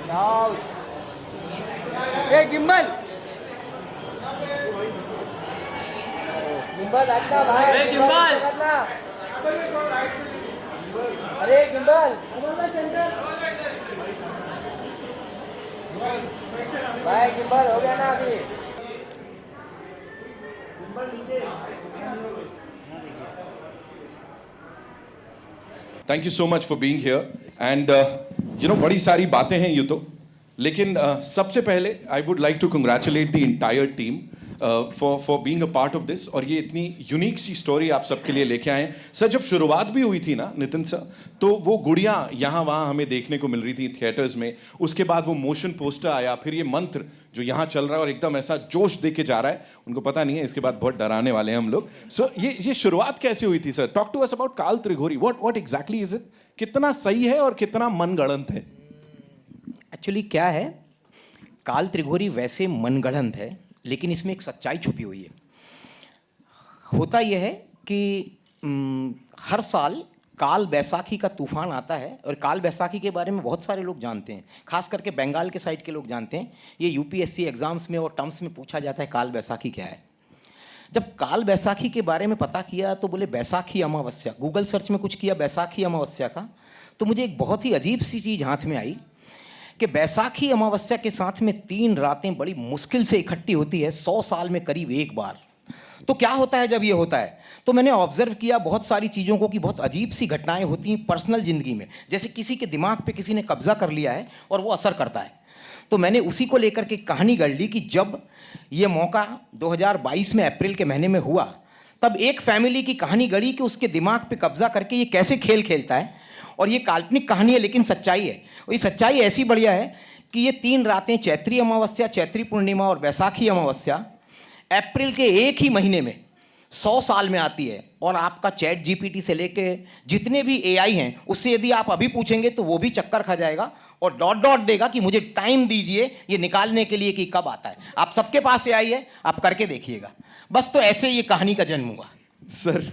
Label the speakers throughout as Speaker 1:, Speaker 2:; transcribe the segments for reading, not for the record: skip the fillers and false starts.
Speaker 1: ए gimbal gimbal हटना भाई।
Speaker 2: अरे गिम्बल!
Speaker 1: हटना। अरे गिम्बल भाई गिम्बल हो गया ना अभी।
Speaker 3: Thank you so much for being here and बड़ी सारी बातें हैं ये तो, लेकिन सबसे पहले I would like to congratulate the entire team for being a part of this. और ये इतनी यूनिक सी स्टोरी आप सबके लिए लेके आए हैं सर। जब शुरुआत भी हुई थी ना नितिन सर, तो वो गुड़ियाँ यहाँ वहाँ हमें देखने को मिल रही थी थिएटर्स में, उसके बाद वो मोशन पोस्टर आया, फिर ये मंत्र जो यहाँ चल रहा है और एकदम ऐसा जोश दे के जा रहा है, उनको पता नहीं है इसके बाद बहुत डराने वाले हैं हम लोग। सो ये शुरुआत कैसे हुई थी sir? Talk to us about Kaal Trighori. What exactly is it? कितना सही है और कितना मनगढ़ंत है?
Speaker 4: एक्चुअली क्या है, काल त्रिघोरी वैसे मनगढ़ंत है, लेकिन इसमें एक सच्चाई छुपी हुई है। होता यह है कि हर साल काल बैसाखी का तूफान आता है, और काल बैसाखी के बारे में बहुत सारे लोग जानते हैं, खास करके बंगाल के साइड के लोग जानते हैं। ये यूपीएससी एग्जाम्स में और टर्म्स में पूछा जाता है काल बैसाखी क्या है। जब काल बैसाखी के बारे में पता किया तो बोले बैसाखी अमावस्या, गूगल सर्च में कुछ किया बैसाखी अमावस्या का, तो मुझे एक बहुत ही अजीब सी चीज़ हाथ में आई कि बैसाखी अमावस्या के साथ में 3 रातें बड़ी मुश्किल से इकट्ठी होती है 100 साल में करीब एक बार। तो क्या होता है जब ये होता है? तो मैंने ऑब्जर्व किया बहुत सारी चीज़ों को कि बहुत अजीब सी घटनाएं होती हैं पर्सनल ज़िंदगी में, जैसे किसी के दिमाग पे किसी ने कब्जा कर लिया है और वो असर करता है। तो मैंने उसी को लेकर के कहानी गढ़ ली कि जब ये मौका 2022 में अप्रैल के महीने में हुआ, तब एक फैमिली की कहानी गढ़ी कि उसके दिमाग पे कब्जा करके ये कैसे खेल खेलता है। और ये काल्पनिक कहानी है लेकिन सच्चाई है, और ये सच्चाई ऐसी बढ़िया है कि ये 3 रातें चैत्री अमावस्या, चैत्री पूर्णिमा और बैसाखी अमावस्या अप्रैल के एक ही महीने में 100 साल में आती है। और आपका चैट जीपीटी से लेके जितने भी एआई हैं, उससे यदि आप अभी पूछेंगे तो वो भी चक्कर खा जाएगा और डॉट डॉट देगा कि मुझे टाइम दीजिए ये निकालने के लिए कि कब आता है। आप सबके पास एआई है, आप करके देखिएगा। बस तो ऐसे ये कहानी का जन्म हुआ।
Speaker 3: सर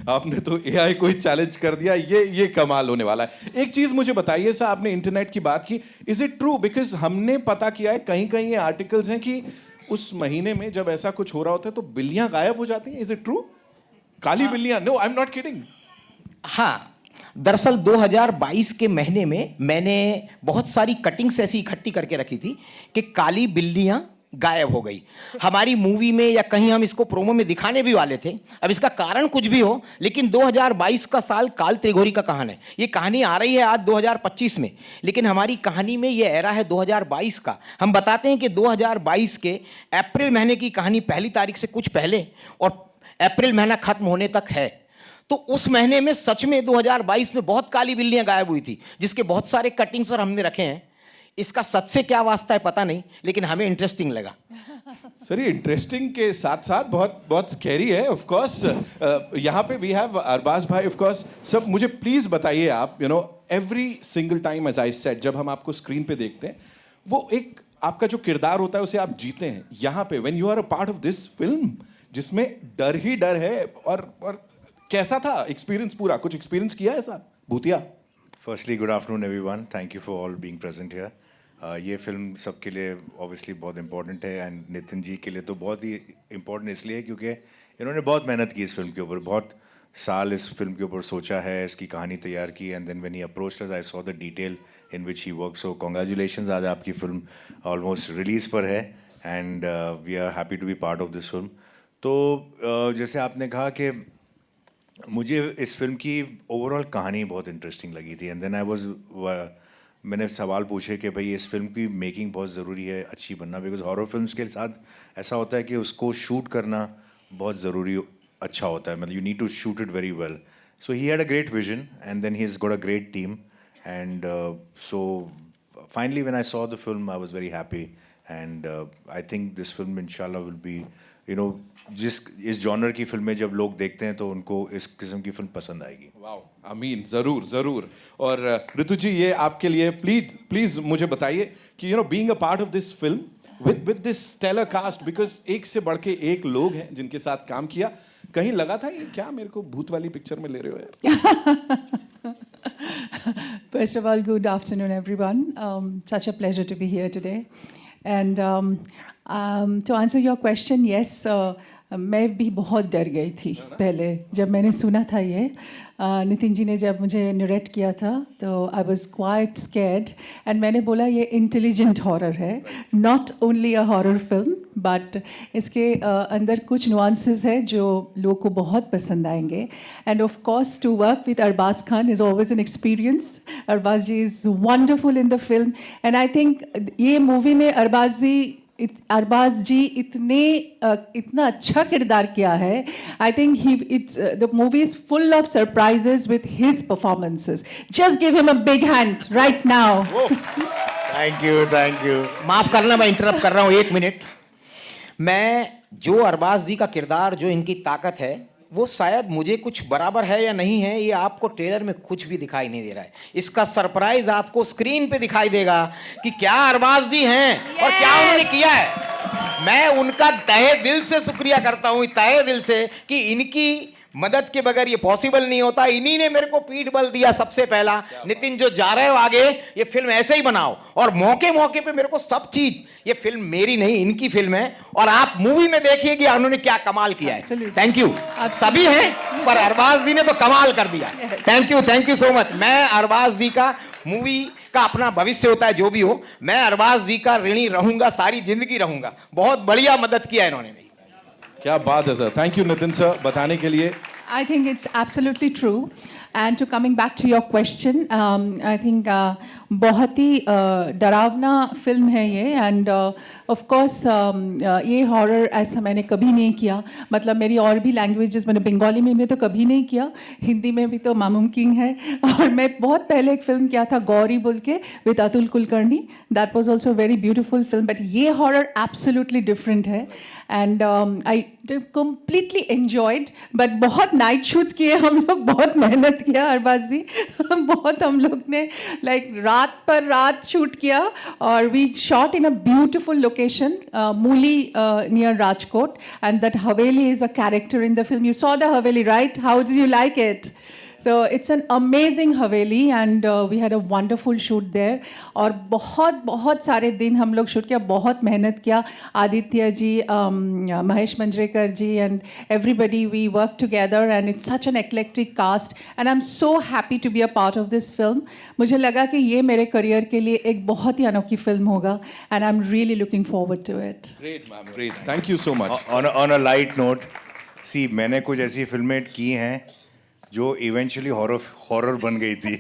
Speaker 3: आपने तो एआई को ही चैलेंज कर दिया, ये कमाल होने वाला है। एक चीज मुझे बताइए सर, आपने इंटरनेट की बात की, इज इट ट्रू? बिकॉज हमने पता किया है कहीं कहीं ये आर्टिकल्स हैं कि उस महीने में जब ऐसा कुछ हो रहा होता है तो बिल्लियां गायब हो जाती हैं। Is it true? काली बिल्लियां? No, I am not kidding.
Speaker 4: हाँ, दरअसल 2022 के महीने में मैंने बहुत सारी कटिंग्स ऐसी इकट्ठी करके रखी थी कि काली बिल्लियां गायब हो गई। हमारी मूवी में या कहीं हम इसको प्रोमो में दिखाने भी वाले थे। अब इसका कारण कुछ भी हो, लेकिन 2022 का साल काल त्रिघोरी का कहानी है। ये कहानी आ रही है आज 2025 में, लेकिन हमारी कहानी में ये एरा है 2022 का। हम बताते हैं कि 2022 के अप्रैल महीने की कहानी पहली तारीख से कुछ पहले और अप्रैल महीना खत्म होने तक है। तो उस महीने में सच में 2022 में बहुत काली बिल्लियां गायब हुई थी, जिसके बहुत सारे कटिंग्स और हमने रखे हैं। इसका सच से क्या वास्ता है पता नहीं, लेकिन हमें इंटरेस्टिंग लगा।
Speaker 3: सर ये इंटरेस्टिंग के साथ साथ बहुत बहुत स्कैरी है। ऑफ कोर्स यहाँ पे वी हैव अरबाज भाई। ऑफ कोर्स सब मुझे प्लीज बताइए आप, every single time as I said, जब हम आपको स्क्रीन पे देखते हैं, वो एक आपका जो किरदार होता है उसे आप जीते हैं। यहाँ पे when you are a part of this film जिसमें डर ही डर है, और कैसा था एक्सपीरियंस पूरा? कुछ एक्सपीरियंस किया है ऐसा भूतिया?
Speaker 5: Firstly good afternoon everyone, thank you for all being present here. ये फिल्म सबके लिए ऑब्वियसली बहुत इंपॉर्टेंट है, एंड नितिन जी के लिए तो बहुत ही इम्पोर्टेंट इसलिए क्योंकि इन्होंने बहुत मेहनत की इस फिल्म के ऊपर, बहुत साल इस फिल्म के ऊपर सोचा है, इसकी कहानी तैयार की, and then when he approached us I saw the detail in which he work. So congratulations, आज आपकी फिल्म ऑलमोस्ट रिलीज़ पर है, and we are happy to be part of this film. तो जैसे आपने कहा कि मुझे इस फिल्म की ओवरऑल कहानी बहुत इंटरेस्टिंग लगी थी, एंड देन आई वाज मैंने सवाल पूछे कि भाई इस फिल्म की मेकिंग बहुत ज़रूरी है, अच्छी बनना, बिकॉज हॉरर फिल्म्स के साथ ऐसा होता है कि उसको शूट करना बहुत ज़रूरी अच्छा होता है, मतलब you need to shoot it very well. So he had a great vision and then he has got a great team, and so finally when I saw the film I was very happy, and I think this film इंशाल्लाह will be जिस इस genre की फिल्में जब लोग देखते हैं तो उनको इस किस्म की फिल्म पसंद आएगी।
Speaker 3: वाओ, आमीन, जरूर जरूर। और ऋतु जी, ये आपके लिए प्लीज मुझे बताइए कि being a part of this film with this stellar cast, because एक से बढ़ के एक लोग हैं जिनके साथ काम किया, कहीं लगा था ये क्या मेरे को भूत वाली पिक्चर में ले रहे हो यार?
Speaker 2: First of all, good afternoon, everyone. Such a pleasure to be here today. And to answer your question, yes, मैं भी बहुत डर गई थी पहले जब मैंने सुना था ये नितिन जी ने जब मुझे नरेट किया था तो I was quite scared and मैंने बोला ये इंटेलिजेंट हॉरर है not only a horror film but इसके अंदर कुछ नुआंसेस है जो लोगों को बहुत पसंद आएंगे and of course to work with Arbaaz Khan is always an experience Arbaaz ji is wonderful in the film and I think ये मूवी में अरबाज जी इतना अच्छा किरदार किया है I think the movie is full of surprises with his performances just give him a big hand right now
Speaker 5: thank you
Speaker 4: माफ करना मैं इंटरप्ट कर रहा हूँ 1 मिनट मैं जो अरबाज जी का किरदार जो इनकी ताकत है वो शायद मुझे कुछ बराबर है या नहीं है ये आपको ट्रेलर में कुछ भी दिखाई नहीं दे रहा है इसका सरप्राइज आपको स्क्रीन पे दिखाई देगा कि क्या अरबाज जी हैं और क्या उन्होंने किया है मैं उनका तहे दिल से शुक्रिया करता हूं तहे दिल से कि इनकी मदद के बगैर ये पॉसिबल नहीं होता इन्हीं ने मेरे को पीठ बल दिया सबसे पहला नितिन जो जा रहे हो आगे ये फिल्म ऐसे ही बनाओ और मौके मौके पे मेरे को सब चीज ये फिल्म मेरी नहीं इनकी फिल्म है और आप मूवी में देखिए कि उन्होंने क्या कमाल किया है थैंक यू सभी हैं पर अरबाज जी ने तो कमाल कर दिया थैंक यू सो मच मैं अरबाज जी का मूवी का अपना भविष्य होता है जो भी हो मैं अरबाज जी का ऋणी रहूंगा सारी जिंदगी रहूंगा बहुत बढ़िया मदद किया इन्होंने
Speaker 3: क्या बात है sir thank you Nitin sir बताने के लिए
Speaker 2: I think it's absolutely true. And to coming back to your question, I think बहुत ही डरावना फिल्म है ये एंड ऑफ कोर्स ये हॉरर ऐसा मैंने कभी नहीं किया मतलब मेरी और भी लैंग्वेजेस मैंने बंगाली में भी तो कभी नहीं किया हिंदी में भी तो नामुमकिन है और मैं बहुत पहले एक फिल्म किया था गौरी बोल के with Atul Kulkarni that was also very beautiful film but ये हॉरर एब्सोल्युटली डिफरेंट है and I completely enjoyed but बहुत नाइट शूट्स किए हम लोग बहुत मेहनत किया अरबाज जी बहुत हम लोग ने लाइक रात पर रात शूट किया और we shot in a beautiful location Mooli near Rajkot and that haveli is a character in the film you saw the haveli right how did you like it So it's an amazing Haveli and we had a wonderful shoot there और बहुत सारे दिन हम लोग shoot किया बहुत मेहनत किया आदित्य जी महेश मंजरेकर जी and everybody we worked together and it's such an eclectic cast and I'm so happy to be a part of this film मुझे लगा कि ये मेरे करियर के लिए एक बहुत ही अनोखी फिल्म होगा and I'm really looking forward to it.
Speaker 3: Great ma'am, great. Thank you so much.
Speaker 5: On a light note, see मैंने कुछ ऐसी फिल्में की हैं जो इवेंचुअली हॉरर बन गई थी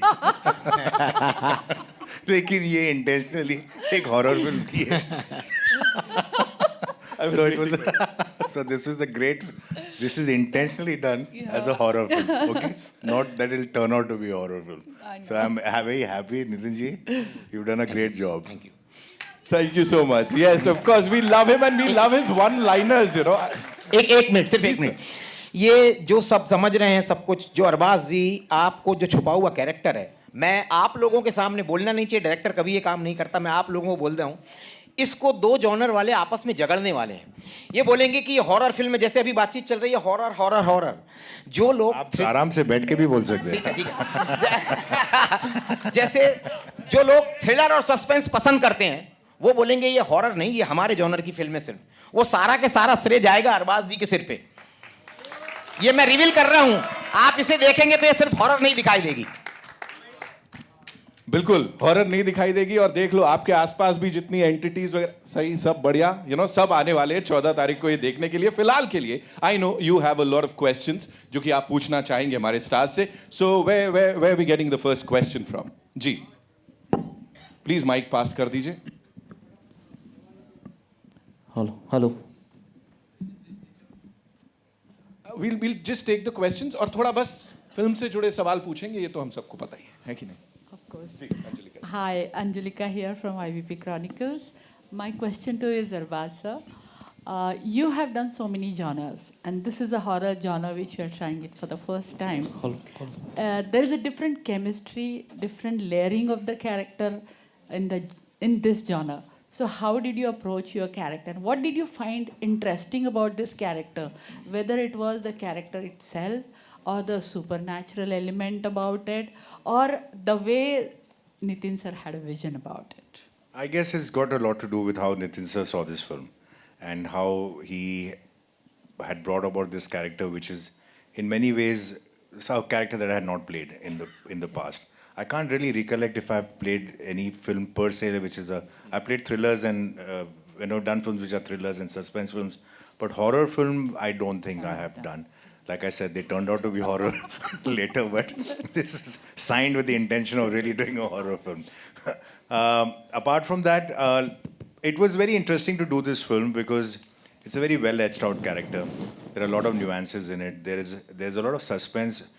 Speaker 5: लेकिन ये इंटेंशनली एक हॉरर फिल्म की है so this is intentionally done as a horror film okay not that it'll turn out to be a horror film so I'm very happy Nitin ji you've done a great job
Speaker 3: Thank you so much. Yes, of course we love him and we love his one-liners, you know.
Speaker 4: एक minute सिर्फ 1 minute ये जो सब समझ रहे हैं सब कुछ जो अरबाज जी आपको जो छुपा हुआ कैरेक्टर है मैं आप लोगों के सामने बोलना नहीं चाहिए डायरेक्टर कभी ये काम नहीं करता मैं आप लोगों को बोल रहा हूँ इसको 2 जॉनर वाले आपस में झगड़ने वाले हैं ये बोलेंगे कि ये हॉरर फिल्म है जैसे अभी बातचीत चल रही है हॉरर जो लोग
Speaker 5: आप आराम से बैठ के भी बोल सकते हैं
Speaker 4: जैसे जो लोग थ्रिलर और सस्पेंस पसंद करते हैं वो बोलेंगे ये हॉरर नहीं ये हमारे जॉनर की फिल्म है सिर्फ वो सारा के सारा श्रेय जाएगा अरबाज जी के सिर पे ये मैं रिवील कर रहा हूं आप इसे देखेंगे तो ये सिर्फ हॉरर नहीं दिखाई देगी
Speaker 3: बिल्कुल हॉरर नहीं दिखाई देगी और देख लो आपके आसपास भी जितनी एंटिटीज वगैरह सही सब बढ़िया सब आने वाले हैं 14 तारीख को ये देखने के लिए फिलहाल के लिए I know you have a lot of questions जो कि आप पूछना चाहेंगे हमारे स्टार्स से so we we getting the first question from जी प्लीज माइक पास कर दीजिए
Speaker 4: hello
Speaker 3: we'll just take the questions और थोड़ा बस फिल्म से जुड़े सवाल पूछेंगे ये तो हम सबको पता ही है कि नहीं
Speaker 6: Of course.
Speaker 3: Ji Anjalika
Speaker 6: Hi, Angelika here from IVP Chronicles. My question to you is Arbaz sir. You have done so many genres, and this is a horror genre which you are trying it for the first time. There is a different chemistry, different layering of the character in this genre. So how did you approach your character? What did you find interesting about this character? Whether it was the character itself or the supernatural element about it, or the way Nitin sir had a vision about it?
Speaker 5: I guess it's got a lot to do with how Nitin sir saw this film and how he had brought about this character, which is in many ways a character that I had not played in the past. I can't really recollect if I've played any film per se, which is I played thrillers and done films which are thrillers and suspense films, but horror film I don't think I have done. Like I said, they turned out to be horror later, but this is signed with the intention of really doing a horror film. Apart from that, it was very interesting to do this film because it's a very well etched out character. There are a lot of nuances in it. There's a lot of suspense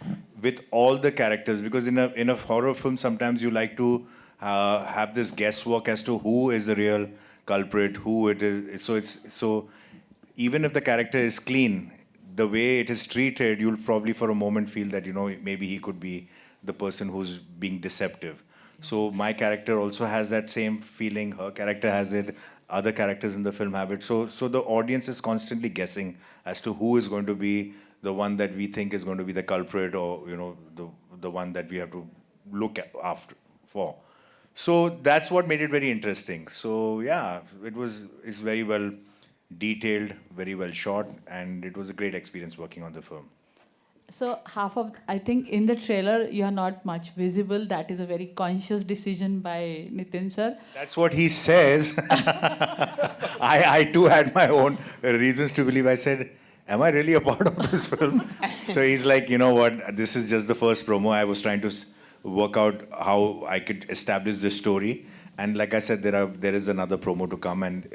Speaker 5: with all the characters because in a horror film sometimes you like to have this guesswork as to who is the real culprit, who it is. So even if the character is clean, the way it is treated, you'll probably for a moment feel that maybe he could be the person who's being deceptive. So my character also has that same feeling. Her character has it. Other characters in the film have it. So the audience is constantly guessing as to who is going to be the one that we think is going to be the culprit, or the one that we have to look after for. So that's what made it very interesting. So yeah, it's very well detailed, very well shot, and it was a great experience working on the film.
Speaker 6: So I think in the trailer you are not much visible. That is a very conscious decision by Nitin sir.
Speaker 5: That's what he says. I too had my own reasons to believe. I said, am I really a part of this film? So he's like, you know what, this is just the first promo. I was trying to work out how I could establish this story. And like I said, there is another promo to come. And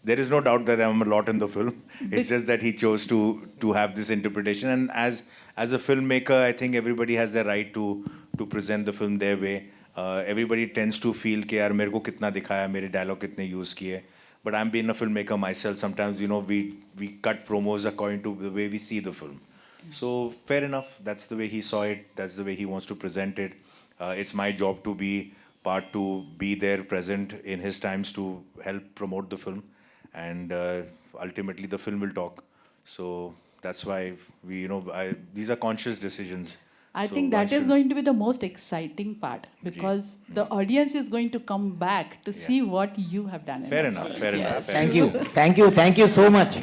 Speaker 5: there is no doubt that I'm a lot in the film. It's just that he chose to have this interpretation. And as a filmmaker, I think everybody has the right to present the film their way. Everybody tends to feel कि यार मेरे को कितना दिखाया, मेरे dialogue कितने use किए. But I'm being a filmmaker myself. Sometimes we cut promos according to the way we see the film. So fair enough. That's the way he saw it. That's the way he wants to present it. It's my job to be there present in his times to help promote the film. And ultimately the film will talk. So that's why these are conscious decisions.
Speaker 6: I think that is going to be the most exciting part because the audience is going to come back to see what you have done.
Speaker 5: Fair enough.
Speaker 4: Thank you so much.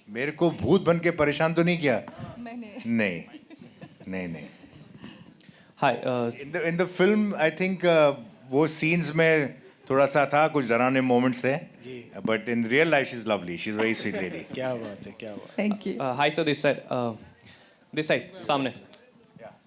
Speaker 5: मेरे को भूत बन के परेशान तो नहीं किया? नहीं.
Speaker 7: Hi.
Speaker 5: In the film, I think वो scenes में थोड़ा सा था, कुछ डरावने moments थे. But in real life, she's lovely. She's a very sweet lady.
Speaker 1: क्या बात है.
Speaker 2: Thank you.
Speaker 7: Hi, sir. This side, सामने.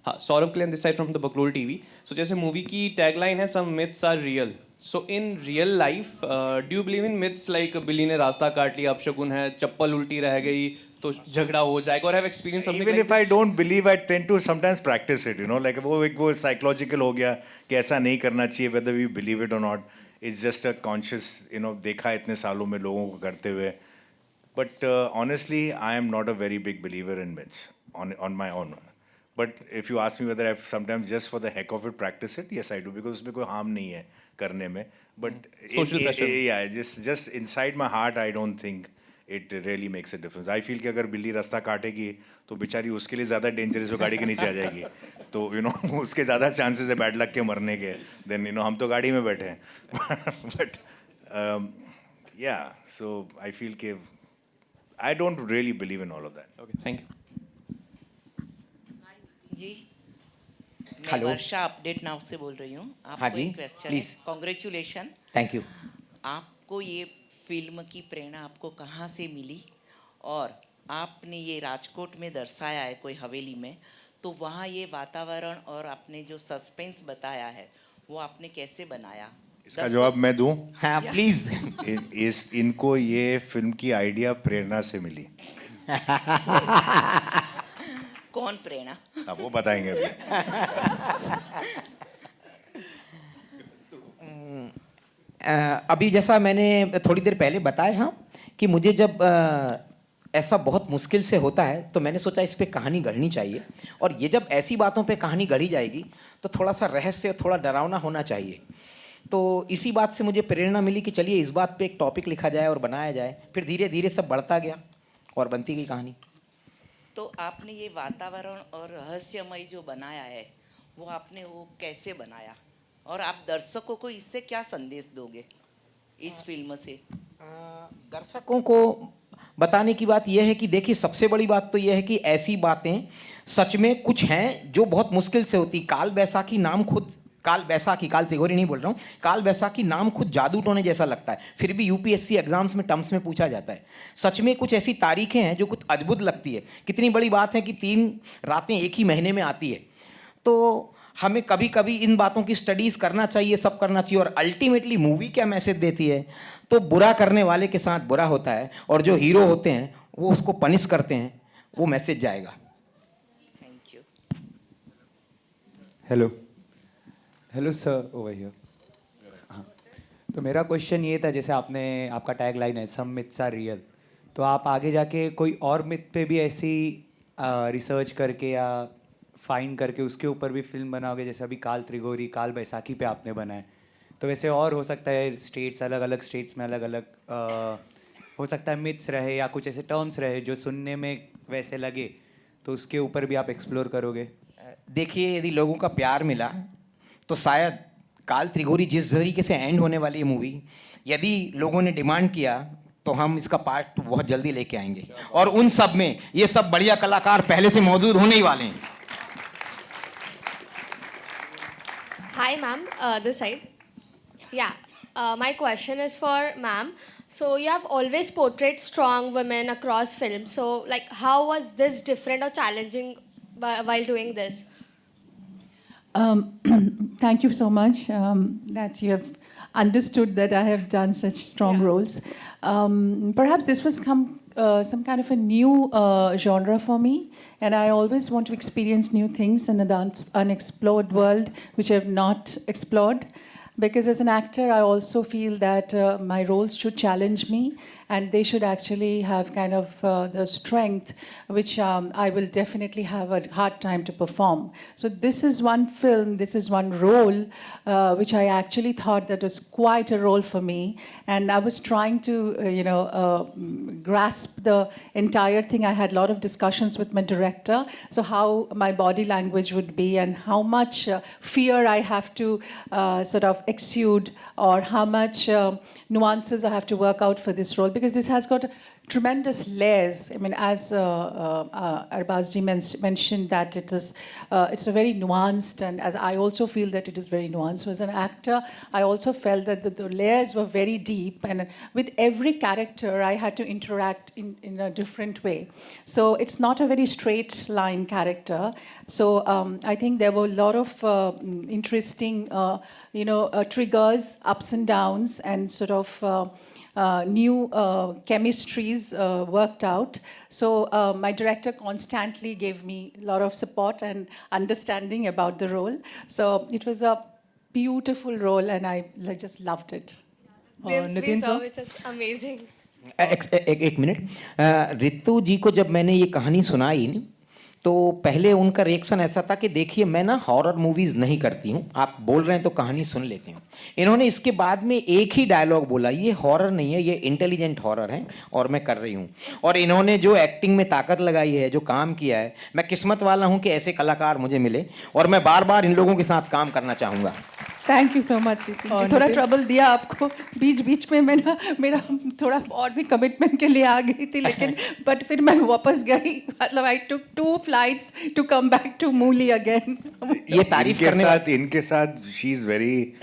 Speaker 7: हाँ, सौरभ कल्याण this side from the Baklol TV. So जैसे movie की tagline है, some myths are real. So in real life, do you believe in myths like बिल्ली ने रास्ता काट लिया, अपशगुन है, चप्पल उल्टी रह गई, तो झगड़ा हो जाएगा, or have experienced something
Speaker 5: Even
Speaker 7: like
Speaker 5: if I
Speaker 7: this?
Speaker 5: don't believe, I tend to sometimes practice it. Like वो psychological हो गया कि ऐसा नहीं करना चाहिए, whether we believe it or not. It's just a conscious, देखा इतने सालों में लोगों को करते हुए. But honestly, I am not a very big believer in myths on my own. But if you ask me whether I sometimes just for the heck of it practice it, yes I do, because उसमें कोई harm नहीं है करने में. But
Speaker 7: Social pressure.
Speaker 5: Yeah, just inside my heart, I don't think it really makes a difference. I feel कि अगर बिल्ली रास्ता काटेगी तो बेचारी उसके लिए ज़्यादा dangerous हो, गाड़ी के नीचे आ जाएगी. तो उसके ज़्यादा chances है bad luck के मरने के. Then हम तो गाड़ी में बैठे हैं. But yeah, so I feel कि I don't really believe in all of that.
Speaker 7: Okay, thank you.
Speaker 8: जी मैं
Speaker 4: हेलो।
Speaker 8: वर्षा अपडेट नाउ से बोल रही हूँ।
Speaker 4: हाँ
Speaker 8: आपको
Speaker 4: जी,
Speaker 8: एक क्वेश्चन है।
Speaker 4: प्लीज।
Speaker 8: कॉन्ग्रेचुलेशन।
Speaker 4: Thank you.
Speaker 8: आपको ये फिल्म की प्रेरणा आपको कहाँ से मिली और आपने ये राजकोट में दर्शाया है कोई हवेली में, तो वहाँ ये वातावरण और आपने जो सस्पेंस बताया है वो आपने कैसे बनाया?
Speaker 5: इसका जवाब मैं दूं?
Speaker 4: हाँ प्लीज।
Speaker 5: इनको ये फिल्म की आइडिया प्रेरणा से मिली.
Speaker 8: कौन प्रेरणा?
Speaker 5: अब वो बताएंगे अभी.
Speaker 4: अभी जैसा मैंने थोड़ी देर पहले बताया कि मुझे जब ऐसा बहुत मुश्किल से होता है, तो मैंने सोचा इस पे कहानी गढ़नी चाहिए। और ये जब ऐसी बातों पे कहानी गढ़ी जाएगी तो थोड़ा सा रहस्य, थोड़ा डरावना होना चाहिए। तो इसी बात से मुझे प्रेरणा मिली कि चलिए इस बात पे एक टॉपिक लिखा जाए और बनाया जाए। फिर धीरे धीरे सब बढ़ता गया और बनती गई कहानी।
Speaker 8: तो आपने ये वातावरण और रहस्यमय जो बनाया है वो आपने वो कैसे बनाया, और आप दर्शकों को इससे क्या संदेश दोगे इस फिल्म से?
Speaker 4: दर्शकों को बताने की बात यह है कि देखिए, सबसे बड़ी बात तो यह है कि ऐसी बातें सच में कुछ हैं जो बहुत मुश्किल से होती। काल बैसाखी नाम खुद, काल बैसाखी, काल त्रिगोरी नहीं बोल रहा हूँ, काल बैसाखी नाम खुद जादू टोने जैसा लगता है, फिर भी यूपीएससी एग्जाम्स में टर्म्स में पूछा जाता है। सच में कुछ ऐसी तारीखें हैं जो कुछ अद्भुत लगती है। कितनी बड़ी बात है कि 3 रातें एक ही महीने में आती है। तो हमें कभी कभी इन बातों की स्टडीज़ करना चाहिए, सब करना चाहिए। और अल्टीमेटली मूवी क्या मैसेज देती है, तो बुरा करने वाले के साथ बुरा होता है और जो हीरो होते हैं वो उसको पनिश करते हैं, वो मैसेज जाएगा।
Speaker 8: Thank you.
Speaker 9: Hello sir, over here. हाँ, तो मेरा क्वेश्चन ये था, जैसे आपका टैग लाइन है सम मिथ्स आर रियल, तो आप आगे जाके कोई और मिथ पे भी ऐसी रिसर्च करके या फाइंड करके उसके ऊपर भी फिल्म बनाओगे? जैसे अभी काल त्रिगोरी, काल बैसाखी पे आपने बनाए, तो वैसे और हो सकता है स्टेट्स, अलग अलग स्टेट्स में अलग अलग हो सकता है मिथ्स रहे या कुछ ऐसे टर्म्स रहे जो सुनने में वैसे लगे, तो उसके ऊपर भी आप एक्सप्लोर करोगे?
Speaker 4: देखिए, यदि लोगों का प्यार मिला तो शायद काल त्रिगोरी जिस तरीके से एंड होने वाली है मूवी, यदि लोगों ने डिमांड किया तो हम इसका पार्ट बहुत जल्दी लेके आएंगे। और उन सब में ये सब बढ़िया कलाकार पहले से मौजूद होने ही वाले हैं।
Speaker 10: Hi, ma'am. This side. Yeah. My question is for ma'am. So you have always portrayed strong women across films. So, like, how was this different or challenging while doing this?
Speaker 2: Thank you so much that you have understood that I have done such strong roles. Perhaps this was some kind of a new genre for me, and I always want to experience new things in the unexplored world which I have not explored. Because as an actor, I also feel that my roles should challenge me, and they should actually have kind of the strength which I will definitely have a hard time to perform. So this is one film, this is one role which I actually thought that was quite a role for me, and I was trying to grasp the entire thing. I had a lot of discussions with my director, so how my body language would be and how much fear I have to sort of exude, or how much nuances I have to work out for this role, because this has got tremendous layers. I mean, as Arbazji mentioned, that it's a very nuanced, and as I also feel that it is very nuanced. So as an actor, I also felt that the layers were very deep, and with every character, I had to interact in a different way. So it's not a very straight line character. So I think there were a lot of interesting, triggers, ups and downs, and sort of new chemistries worked out. So my director constantly gave me a lot of support and understanding about the role. So it was a beautiful role, and I just loved it.
Speaker 10: Films we
Speaker 9: Nitin
Speaker 10: saw,
Speaker 9: sir?
Speaker 10: which is amazing.
Speaker 4: एक minute. Ritu जी को जब मैंने ये कहानी सुनाई न, तो पहले उनका रिएक्शन ऐसा था कि देखिए, मैं ना हॉरर मूवीज़ नहीं करती हूँ, आप बोल रहे हैं तो कहानी सुन लेती हूँ। इन्होंने इसके बाद में एक ही डायलॉग बोला, ये हॉरर नहीं है, ये इंटेलिजेंट हॉरर है और मैं कर रही हूँ। और इन्होंने जो एक्टिंग में ताकत लगाई है, जो काम किया है, मैं किस्मत वाला हूँ कि ऐसे कलाकार मुझे मिले, और मैं बार बार इन लोगों के साथ काम करना चाहूँगा।
Speaker 2: थैंक यू सो मच दीदी जी, थोड़ा ट्रबल दिया आपको बीच बीच में। मेरा थोड़ा और भी कमिटमेंट के लिए आ गई थी, लेकिन बट फिर मैं वापस गई। मतलब I took 2 flights to come back to मूली अगेन।
Speaker 4: ये तारीफ
Speaker 5: इनके साथ शी इज वेरी,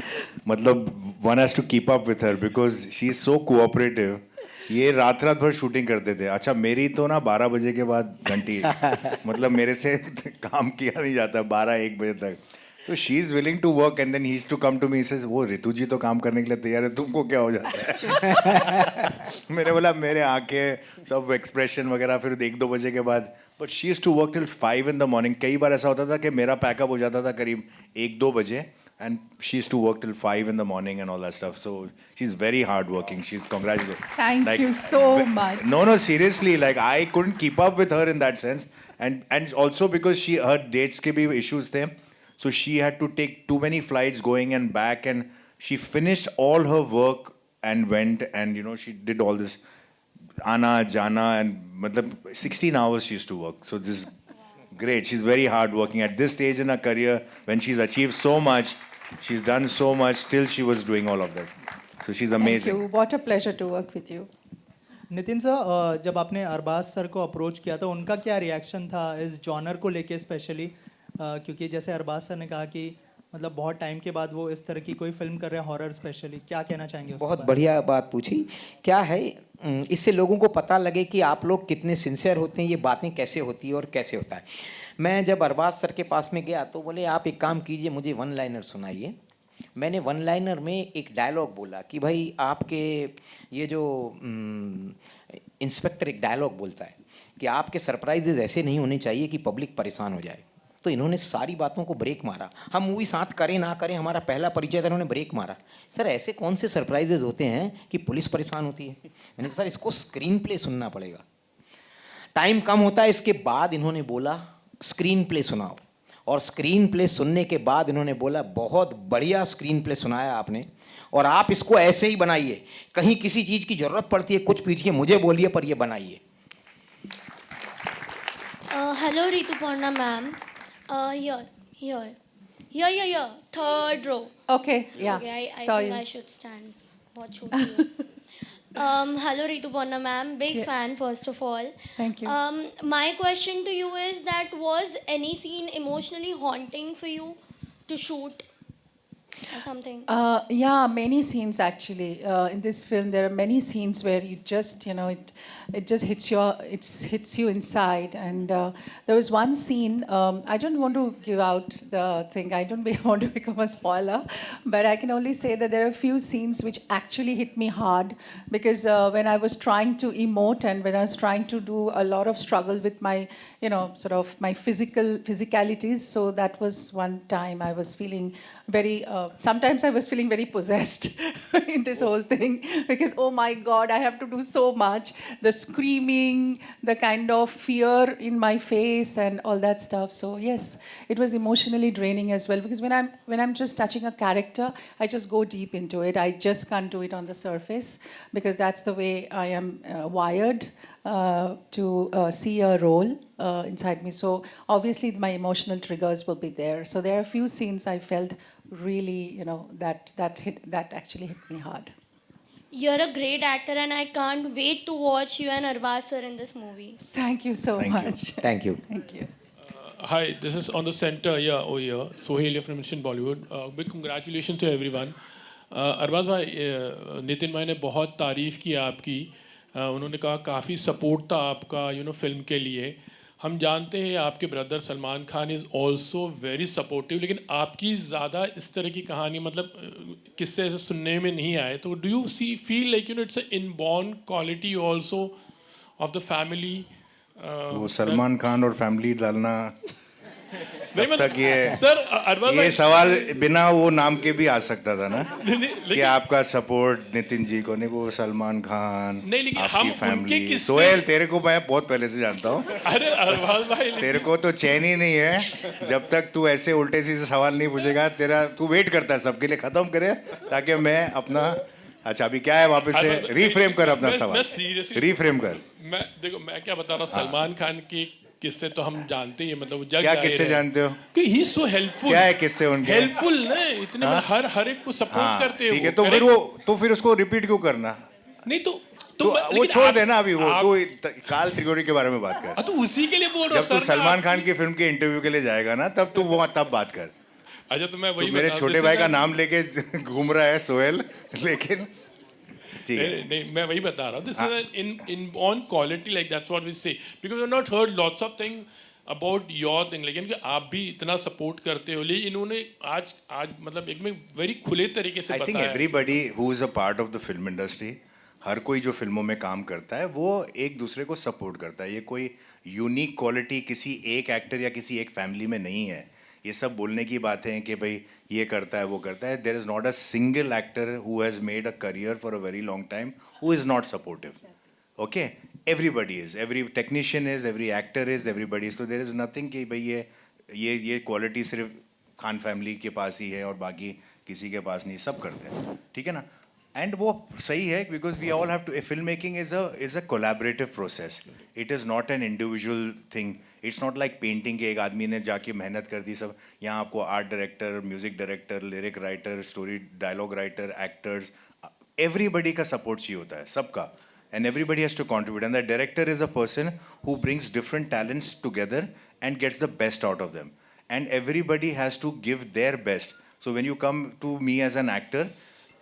Speaker 5: मतलब one has to keep up with her because she is so cooperative. ये रात भर शूटिंग करते थे। अच्छा, मेरी तो ना 12 बजे के बाद घंटी मतलब मेरे से काम किया नहीं जाता 12-1 बजे तक। तो she is willing to work and then he is to come to me, says वो रितु जी तो काम करने के लिए तैयार है, तुमको क्या हो जाता है? मैंने बोला मेरे आंखें सब एक्सप्रेशन वगैरह फिर 1-2 बजे के बाद, but she is to work till 5 in the morning। कई बार ऐसा होता था कि मेरा पैकअप हो जाता था करीब 1-2 बजे, and she used to work till 5 in the morning and all that stuff. So she's very hardworking. She's congratulated.
Speaker 2: Thank you so much.
Speaker 5: No, seriously, like I couldn't keep up with her in that sense, and also because her dates ke bhi issues the, so she had to take too many flights going and back, and she finished all her work and went, and you know she did all this Ana Jana, and matlab 16 hours she used to work. So this is great. She's very hardworking at this stage in her career when she's achieved so much. She's done so much. Still, she was doing all of that. So she's amazing.
Speaker 2: Thank you. What a pleasure to work with you.
Speaker 11: Nitin sir, जब आपने Arbaaz sir को approach किया तो उनका क्या reaction था इस genre को लेके स्पेशली, क्योंकि जैसे अरबाज सर ने कहा कि मतलब बहुत टाइम के बाद वो इस तरह की कोई फिल्म कर रहे हैं हॉरर स्पेशली, क्या कहना चाहेंगे?
Speaker 4: बहुत बढ़िया बात पूछी। क्या है, इससे लोगों को पता लगे कि आप लोग कितने सिंसियर होते हैं, ये बातें कैसे होती है और कैसे होता है। मैं जब अरबाज सर के पास में गया तो बोले आप एक काम कीजिए, मुझे वन लाइनर सुनाइए। मैंने वन लाइनर में एक डायलॉग बोला कि भाई आपके ये जो इंस्पेक्टर एक डायलॉग बोलता है कि आपके सरप्राइजेज ऐसे नहीं होने चाहिए कि पब्लिक परेशान हो जाए। तो इन्होंने सारी बातों को ब्रेक मारा। हम मूवी साथ करें ना करें, हमारा पहला परिचय था, इन्होंने ब्रेक मारा। सर ऐसे कौन से सरप्राइजेज होते हैं कि पुलिस परेशान होती है? मैंने कहा सर इसको स्क्रीन प्ले सुनना पड़ेगा। टाइम कम होता है, इसके बाद इन्होंने बोला स्क्रीन प्ले सुनाओ, और स्क्रीन प्ले सुनने के बाद इन्होंने बोला बहुत बढ़िया स्क्रीन प्ले सुनाया आपने, और आप इसको ऐसे ही बनाइए, कहीं किसी चीज़ की ज़रूरत पड़ती है कुछ पीछे मुझे बोलिए पर ये बनाइए।
Speaker 10: Hello, Rituparna ma'am. Here. Third row.
Speaker 2: Okay, yeah.
Speaker 10: Okay, I
Speaker 2: Saw
Speaker 10: think
Speaker 2: you.
Speaker 10: I should stand. What should you? Hello, Rituparna ma'am. Big fan, first of all.
Speaker 2: Thank you.
Speaker 10: My question to you is that was any scene emotionally haunting for you to shoot or something?
Speaker 2: Yeah, many scenes actually. In this film, there are many scenes where you just, it just hits you inside. And there was one scene. I don't want to give out the thing. I don't want to become a spoiler, but I can only say that there are a few scenes which actually hit me hard because when I was trying to emote and when I was trying to do a lot of struggle with my, sort of my physicalities. So that was one time I was feeling very. Sometimes I was feeling very possessed in this whole thing because, oh my God, I have to do so much. The screaming, the kind of fear in my face and all that stuff. So yes, it was emotionally draining as well because when I'm just touching a character, I just go deep into it. I just can't do it on the surface because that's the way I am wired to see a role inside me. So obviously my emotional triggers will be there. So there are a few scenes I felt really, that actually hit me hard.
Speaker 10: You're a great actor, and I can't wait to watch you and Arbaz sir in this movie.
Speaker 2: Thank you so much.
Speaker 4: Thank you.
Speaker 2: Thank you.
Speaker 12: Hi, this is on the center, over here. Sohail here from Mission Bollywood. Big congratulations to everyone. Arbaaz भाई, नितिन भाई ने बहुत तारीफ़ की आपकी। उन्होंने कहा काफ़ी सपोर्ट था आपका फिल्म के लिए। हम जानते हैं आपके brother Salman Khan is also very supportive, लेकिन आपकी ज़्यादा इस तरह की कहानी मतलब किससे ऐसे सुनने में नहीं आए। तो do you feel like it's a inborn quality also of the family?
Speaker 5: वो सलमान खान और फैमिली डालना
Speaker 12: नहीं
Speaker 5: तब तक
Speaker 12: सर
Speaker 5: ये सवाल बिना वो नाम के भी आ सकता था ना कि आपका सपोर्ट नितिन जी को नहीं, वो सलमान खान
Speaker 12: नहीं, लेकिन
Speaker 5: आपकी
Speaker 12: हम
Speaker 5: फैमिली। सोहेल, तेरे को मैं बहुत पहले से जानता हूँ।
Speaker 12: अरे अरबाज भाई,
Speaker 5: तेरे को तो चैन ही नहीं है जब तक तू ऐसे उल्टे सीधे सवाल नहीं पूछेगा। तू वेट करता है सबके लिए, खत्म करे ताकि मैं अपना। अच्छा अभी क्या है, वापस से रीफ्रेम कर अपना सवाल, रीफ्रेम कर।
Speaker 12: मैं क्या बता रहा हूँ, सलमान खान की किस्से तो हम जानते हैं, मतलब
Speaker 5: क्या किस्से जानते हो
Speaker 12: कि ही सो हेल्पफुल।
Speaker 5: क्या है किस्से उनके?
Speaker 12: हेल्पफुल ना, इतने हर एक को सपोर्ट करते हैं।
Speaker 5: ठीक है, तो फिर उसको रिपीट क्यों करना?
Speaker 12: नहीं तो
Speaker 5: वो छोड़ देना अभी। वो तो काल त्रिगोरी के बारे में बात कर।
Speaker 12: तो उसी के लिए बोल रहा हूँ।
Speaker 5: जब तू सलमान खान की फिल्म के इंटरव्यू के लिए जाएगा ना, तब तू वो तब बात कर।
Speaker 12: अच्छा तो मैं वही
Speaker 5: मेरे छोटे भाई का नाम लेके घूम रहा है सोहेल, लेकिन
Speaker 12: नहीं मैं वही बता रहा हूँ। This is in on quality, like that's what we say, because we not heard lots of thing about your thing, लेकिन कि आप भी इतना सपोर्ट करते हो। लेकिन इन्होंने आज मतलब एक में वेरी खुले तरीके से बताया।
Speaker 5: I think everybody who is a part of the film industry, हर कोई जो फिल्मों में काम करता है वो एक दूसरे को सपोर्ट करता है। ये कोई यूनिक क्वालिटी किसी एक एक्टर या किसी एक फैमिली में नहीं है। ये सब बोलने की बातें हैं कि भाई ये करता है वो करता है. There is not a single actor who has made a career for a very long time who is not supportive. Okay, everybody is, every technician is, every actor is, everybody is. So there is nothing कि भाई ये quality सिर्फ Khan family के पास ही है और बाकी किसी के पास नहीं, सब करते हैं, ठीक है ना. एंड वो सही है because we all have to, film making is a collaborative process. It is not an individual thing. It's not like painting के एक आदमी ने जाके मेहनत कर दी. सब यहाँ आपको art director, music director, lyric writer, story dialogue writer, actors, everybody का सपोर्ट चाहिए होता है, सबका. And everybody has to contribute. And the director is a person who brings different talents together and gets the best out of them. And everybody has to give their best. So when you come to me as an actor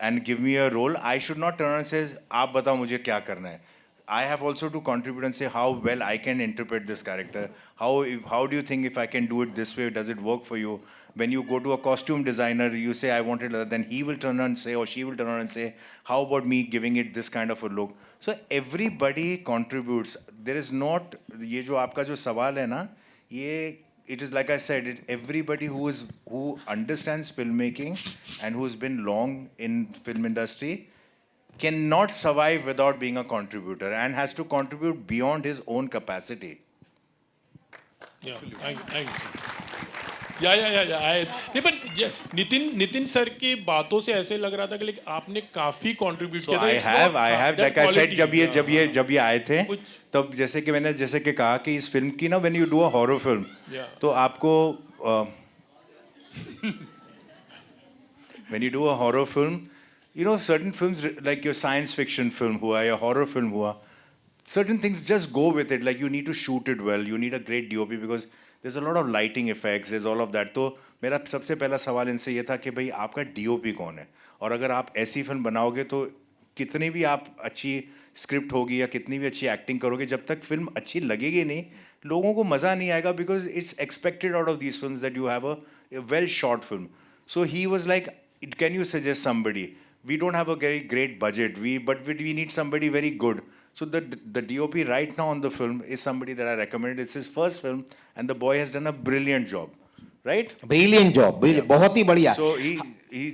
Speaker 5: and give me a role, I should not turn and say, "आप बताओ मुझे क्या करना है." I have also to contribute and say how well I can interpret this character. How do you think if I can do it this way, does it work for you? When you go to a costume designer, you say I want it like that, then he will turn around and say, or she will turn around and say, how about me giving it this kind of a look? So everybody contributes. There is not, ये जो आपका जो सवाल है ना, ये it is like I said, everybody who understands filmmaking and who's been long in film industry cannot survive without being a contributor and has to contribute beyond his own capacity.
Speaker 12: Yeah, thank you. नहीं पर Nitin sir की बातों से ऐसे लग रहा था कि लेकिन आपने काफी कंट्रीब्यूट किया था.
Speaker 5: I have like I said, जब ये आए थे तब जैसे कि कहा कि इस फिल्म की ना, when you do a horror film, तो आपको when you do a horror film, you know, certain films like your science fiction film हुआ या horror film हुआ, certain things just go with it. Like you need to shoot it well, you need a great DOP because there's a lot of lighting effects, there's all of that. तो मेरा सबसे पहला सवाल इनसे ये था कि भाई आपका DOP कौन है, और अगर आप ऐसी फिल्म बनाओगे तो कितनी भी आप अच्छी स्क्रिप्ट होगी या कितनी भी अच्छी एक्टिंग करोगे, जब तक फिल्म अच्छी लगेगी नहीं, लोगों को मज़ा नहीं आएगा. Because it's expected out of these films that you have a well short film. So he was like, can you suggest somebody? We don't have a very great budget, but we need somebody very good. So the DOP right now on the film is somebody that I recommended. It's his first film, and the boy has done a brilliant job, right?
Speaker 4: Brilliant job, बहुत ही बढ़िया.
Speaker 5: So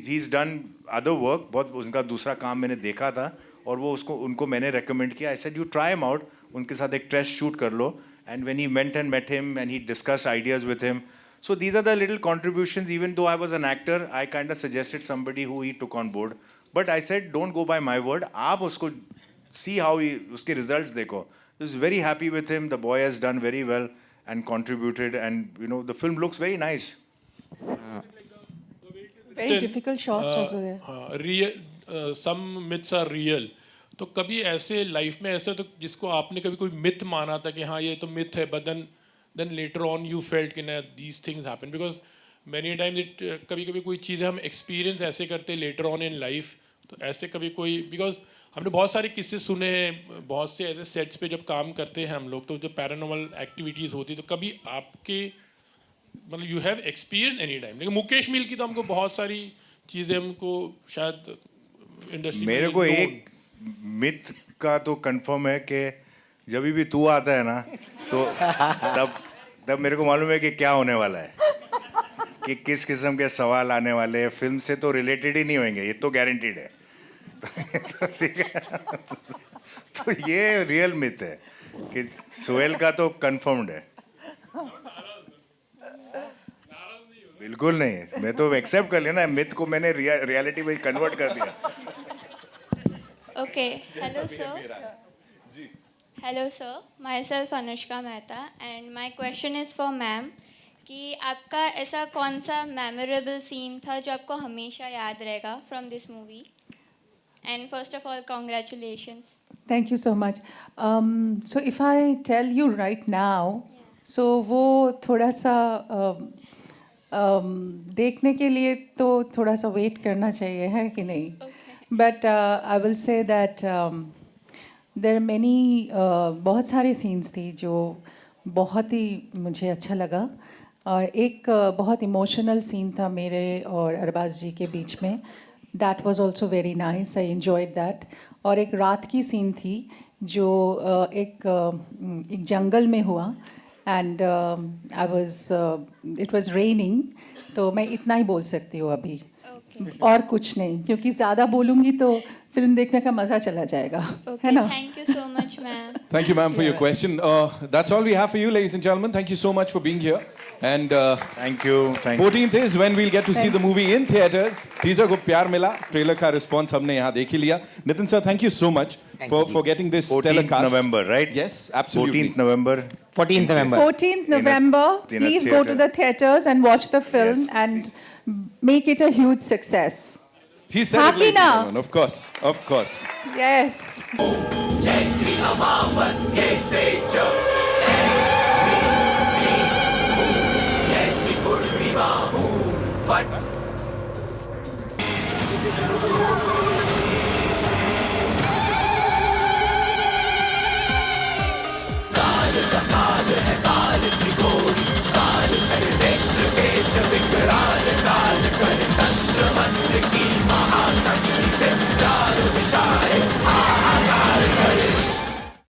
Speaker 5: he's done other work. बहुत उनका दूसरा काम मैंने देखा था और वो उनको मैंने recommend किया. I said you try him out. उनके साथ एक test shoot कर लो. And when he went and met him and he discussed ideas with him. So these are the little contributions. Even though I was an actor, I kind of suggested somebody who he took on board. But I said, don't go by my word. आप उसको see how उसके results देखो. I was very happy with him. The boy has done very well and contributed, and you know the film looks very nice.
Speaker 2: Very difficult shots also there.
Speaker 12: Some myths are real. तो कभी ऐसे life में ऐसे तो जिसको आपने कभी कोई मिथ माना था कि हाँ ये तो मिथ है, but then later on you felt कि ना these things happen, because many times कभी कोई चीज़ें हम experience ऐसे करते later on in life. तो ऐसे कभी कोई, बिकॉज हमने बहुत सारे किस्से सुने हैं, बहुत से ऐसे सेट्स पे जब काम करते हैं हम लोग, तो जब पैरानॉर्मल एक्टिविटीज़ होती है तो कभी आपके मतलब you have experience any time. लेकिन मुकेश मिल की तो हमको बहुत सारी चीज़ें हमको शायद इंडस्ट्री,
Speaker 5: मेरे को एक मिथ का तो कंफर्म है कि जब भी तू आता है ना तो तब मेरे को मालूम है कि क्या होने वाला है, कि किस किस्म के सवाल आने वाले हैं. फिल्म से तो रिलेटेड ही नहीं होंगे, ये तो गारंटीड है. तो ठीक है. तो ये रियल मिथ है कि सोहेल का तो कंफर्म्ड है. बिल्कुल नहीं, मैं तो एक्सेप्ट कर लिया ना मिथ को, मैंने रियलिटी में कन्वर्ट कर दिया.
Speaker 10: Okay, hello sir. Hello sir, myself Anushka Mehta and my question is for ma'am. कि आपका ऐसा कौन सा मेमोरेबल सीन था जो आपको हमेशा याद रहेगा from this movie? And first of all congratulations.
Speaker 2: Thank you so much. So if I tell you right now, so वो थोड़ा सा देखने के लिए तो थोड़ा सा वेट करना चाहिए, है कि नहीं? But I will say that there are many बहुत सारे सीन्स थी जो बहुत ही मुझे अच्छा लगा. और एक बहुत इमोशनल सीन था मेरे और अरबाज जी के बीच में. That was also very nice, I enjoyed that. और एक रात की सीन थी जो एक जंगल में हुआ, and I was it was raining, तो मैं इतना ही बोल सकती हूँ अभी, और कुछ नहीं, क्योंकि ज़्यादा बोलूँगी तो फिल्म देखने का मज़ा चला जाएगा, है ना?
Speaker 10: Thank you so much, ma'am.
Speaker 3: Thank you, ma'am, for your question. That's all we have for you, ladies and gentlemen. Thank you so much for being here. And
Speaker 5: Thank you.
Speaker 3: 14th is when we'll get to see the movie in theaters. Teaser को प्यार मिला, trailer का response हमने यहाँ देख ही लिया. Nitin sir, thank you so much for getting this
Speaker 5: 14th
Speaker 3: telecast.
Speaker 5: November, right?
Speaker 3: Yes, absolutely.
Speaker 5: 14th November.
Speaker 4: 14th November.
Speaker 2: 14th November.
Speaker 5: in a
Speaker 2: Please go to
Speaker 5: theatre.
Speaker 2: the theaters and watch the film
Speaker 5: Yes,
Speaker 2: and make it a huge success.
Speaker 3: He said it,
Speaker 2: Happy
Speaker 3: ladies and
Speaker 2: now.
Speaker 3: gentlemen. Of course, of course.
Speaker 2: Yes.
Speaker 1: Chaitri अमावस्ये च चैत्री पूर्णिमा फट